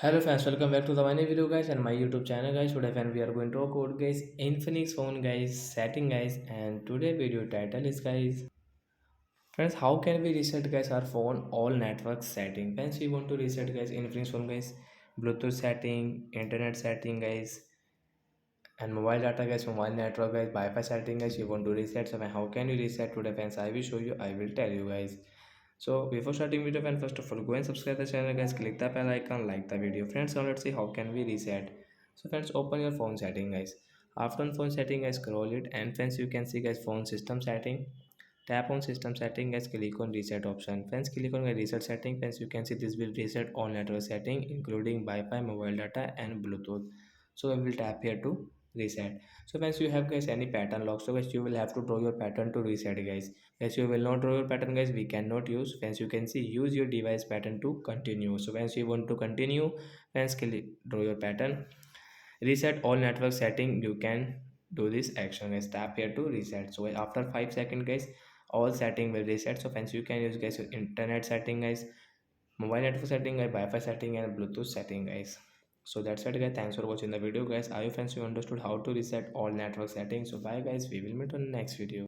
Hello fans, welcome back to the my new video guys and my YouTube channel guys. Today fan we are going to talk about guys Infinix phone guys setting guys, and today video title is guys friends, how can we reset guys our phone all network setting. Friends, we want to reset guys Infinix phone guys, Bluetooth setting, internet setting guys, and mobile data guys, mobile network guys, Wi-Fi setting guys. You want to reset, so how can you reset today friends? I will show you, I will tell you guys. So before starting video friends, first of all go and subscribe the channel guys, click the bell icon, like the video friends. Now let's see how can we reset. So friends, open your phone setting guys. After on phone setting guys, scroll it, and friends you can see guys phone system setting. Tap on system setting guys, click on reset option. Friends, click on the reset setting. Friends, you can see this will reset all network setting including Wi-Fi, mobile data and Bluetooth. So we will tap here to reset. So once you have guys any pattern lock, so guys you will have to draw your pattern to reset guys. As you will not draw your pattern guys, we cannot use. Once you can see, use your device pattern to continue. So once you want to continue, once click draw your pattern, reset all network setting, you can do this action guys. Tap here to reset. So after 5 seconds guys, all setting will reset. So once you can use guys your internet setting guys, mobile network setting guys, Wi-Fi setting and Bluetooth setting guys. So that's it guys, thanks for watching the video guys. I hope friends you understood how to reset all network settings. So bye guys, we will meet on the next video.